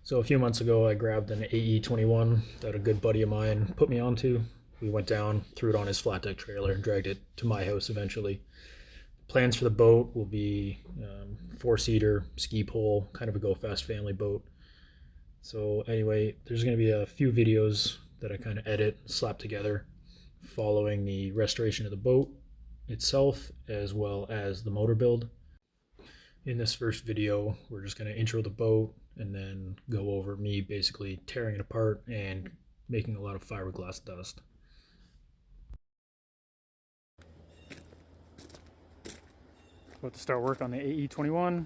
So a few months ago, I grabbed an AE21 that a good buddy of mine put me onto. We went down, threw it on his flat deck trailer, and dragged it to my house eventually. Plans for the boat will be four-seater, ski pole, kind of a go fast family boat. So anyway, there's going to be a few videos that I kind of edit, slap together, following the restoration of the boat itself, as well as the motor build. In this first video, we're just going to intro the boat and then go over me basically tearing it apart and making a lot of fiberglass dust. About to start work on the AE21.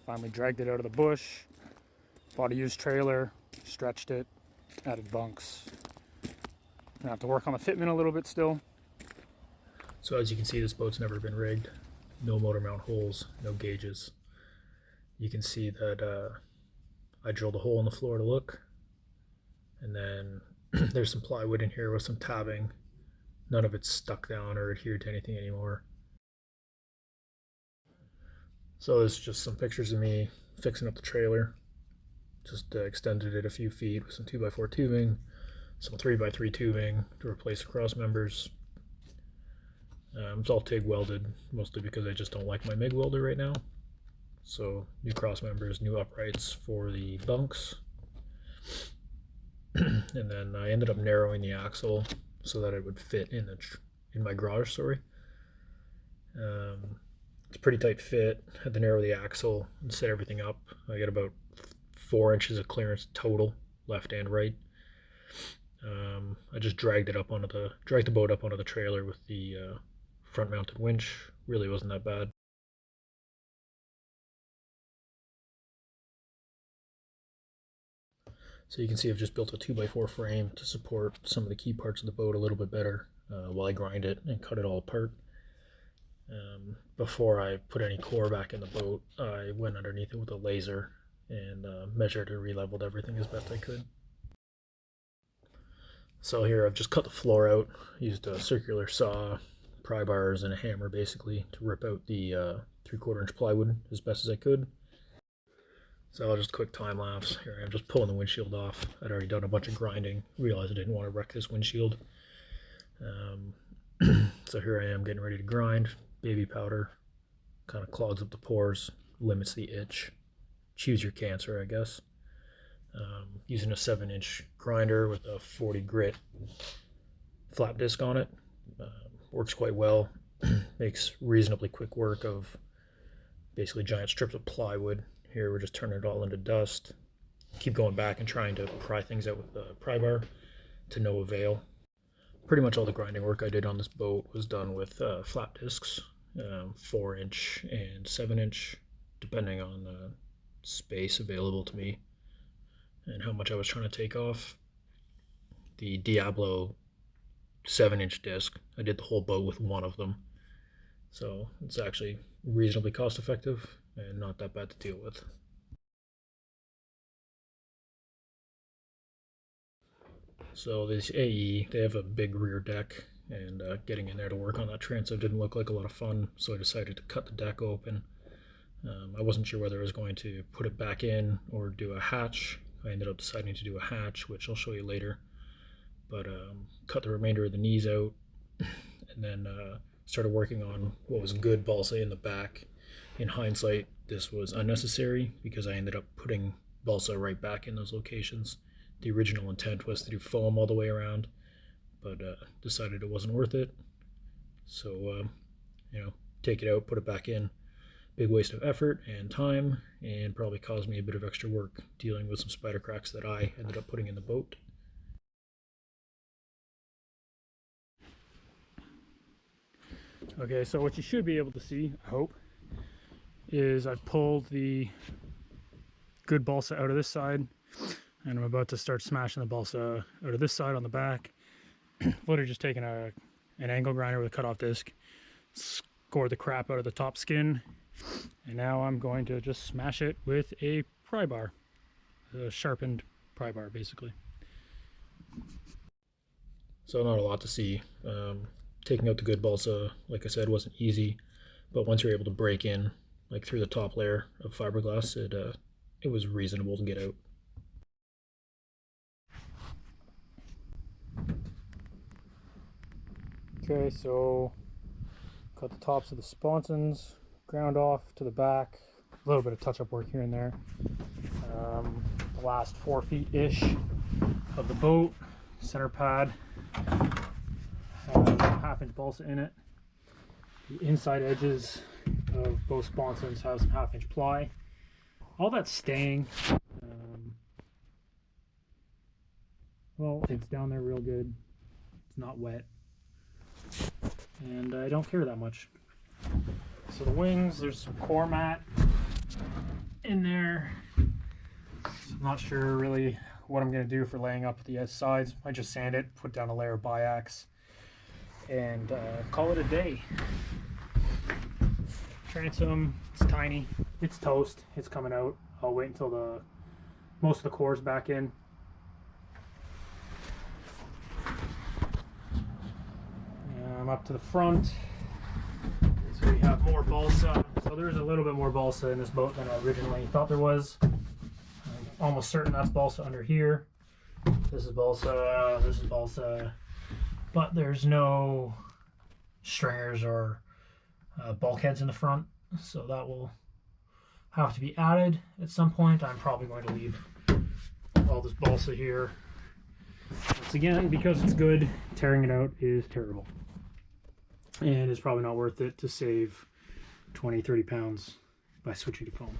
Finally dragged it out of the bush. Bought a used trailer, stretched it, added bunks. Gonna have to work on the fitment a little bit still. So as you can see, this boat's never been rigged. No motor mount holes, no gauges. You can see that I drilled a hole in the floor to look, and then there's some plywood in here with some tabbing. None of it's stuck down or adhered to anything anymore. So there's just some pictures of me fixing up the trailer. Just extended it a few feet with some 2x4 tubing, some 3x3 tubing to replace the cross members. It's all TIG welded, mostly because I just don't like my MIG welder right now. So new cross members, new uprights for the bunks. And then I ended up narrowing the axle so that it would fit in my garage, sorry. It's a pretty tight fit. Had to narrow the axle and set everything up. I got about 4 inches of clearance total, left and right. I just dragged the boat up onto the trailer with the front mounted winch. Really wasn't that bad. So you can see I've just built a 2x4 frame to support some of the key parts of the boat a little bit better while I grind it and cut it all apart. Before I put any core back in the boat, I went underneath it with a laser and measured and re-leveled everything as best I could. So here I've just cut the floor out, used a circular saw, pry bars, and a hammer basically to rip out the 3/4 inch plywood as best as I could. So I'll just quick time lapse. Here I am just pulling the windshield off. I'd already done a bunch of grinding, realized I didn't want to wreck this windshield. So here I am getting ready to grind. Baby powder kind of clogs up the pores, limits the itch. Choose your cancer, I guess. Using a 7-inch grinder with a 40 grit flap disc on it. Works quite well. Makes reasonably quick work of basically giant strips of plywood. Here we're just turning it all into dust. Keep going back and trying to pry things out with the pry bar to no avail. Pretty much all the grinding work I did on this boat was done with flap discs, 4-inch and 7-inch, depending on the space available to me and how much I was trying to take off. The Diablo 7-inch disc, I did the whole boat with one of them, so it's actually reasonably cost effective and not that bad to deal with. So this AE, they have a big rear deck, and getting in there to work on that transom didn't look like a lot of fun, so I decided to cut the deck open. I wasn't sure whether I was going to put it back in or do a hatch. I ended up deciding to do a hatch, which I'll show you later. But cut the remainder of the knees out, and then started working on what was good balsa in the back. In hindsight, this was unnecessary because I ended up putting balsa right back in those locations. The original intent was to do foam all the way around, but decided it wasn't worth it. So, take it out, put it back in. Big waste of effort and time, and probably caused me a bit of extra work dealing with some spider cracks that I ended up putting in the boat. Okay, so what you should be able to see, I hope, is I've pulled the good balsa out of this side, and I'm about to start smashing the balsa out of this side on the back. Literally just taking an angle grinder with a cutoff disc, scored the crap out of the top skin, and now I'm going to just smash it with a pry bar, a sharpened pry bar basically. So not a lot to see. Taking out the good balsa, like I said, wasn't easy, but once you're able to break in like through the top layer of fiberglass, it was reasonable to get out. Okay, so cut the tops of the sponsons, ground off to the back, a little bit of touch-up work here and there. The last 4 feet-ish of the boat, center pad has a 1/2-inch balsa in it. The inside edges of both sponsons have some 1/2-inch ply. All that's staying. Well, it's down there real good. It's not wet. And I don't care that much. So the wings, there's some core mat in there. So I'm not sure really what I'm going to do for laying up the sides. I just sand it, put down a layer of biax, and call it a day. Transom, it's tiny. It's toast. It's coming out. I'll wait until most of the core's back in. I'm up to the front. So we have more balsa. So there's a little bit more balsa in this boat than I originally thought there was. I'm almost certain that's balsa under here. This is balsa, but there's no stringers or bulkheads in the front, so that will have to be added at some point. I'm probably going to leave all this balsa here. Once again, because it's good, tearing it out is terrible. And it's probably not worth it to save 20-30 pounds by switching to foam.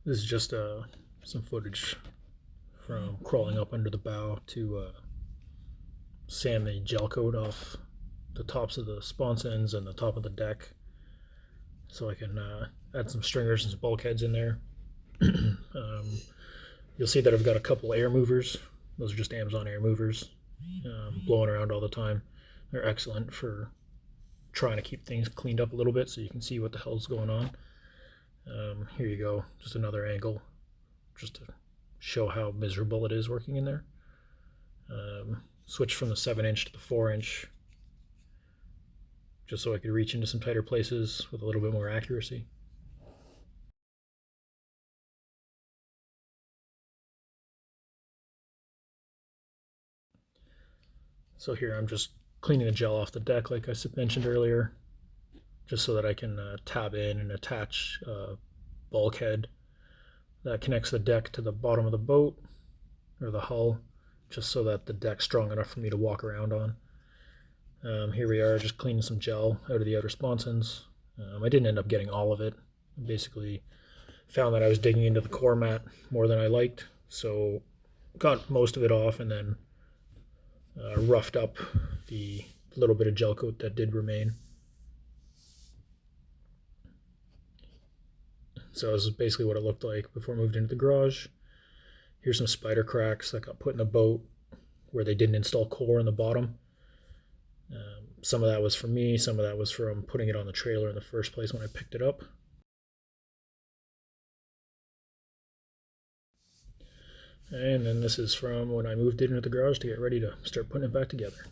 This is just some footage from crawling up under the bow to sand the gel coat off the tops of the sponsons and the top of the deck, so I can add some stringers and some bulkheads in there. You'll see that I've got a couple air movers. Those are just Amazon air movers. Blowing around all the time. They're excellent for trying to keep things cleaned up a little bit so you can see what the hell's going on. Here you go, just another angle just to show how miserable it is working in there. Switch from the 7-inch to the 4-inch just so I could reach into some tighter places with a little bit more accuracy. So here I'm just cleaning the gel off the deck like I mentioned earlier, just so that I can tab in and attach a bulkhead that connects the deck to the bottom of the boat, or the hull, just so that the deck's strong enough for me to walk around on. Here we are, just cleaning some gel out of the outer sponsons. I didn't end up getting all of it. I basically found that I was digging into the core mat more than I liked, so got most of it off and then roughed up the little bit of gel coat that did remain. So this is basically what it looked like before I moved into the garage. Here's some spider cracks that got put in the boat where they didn't install core in the bottom. Some of that was from me, some of that was from putting it on the trailer in the first place when I picked it up. And then this is from when I moved it into the garage to get ready to start putting it back together.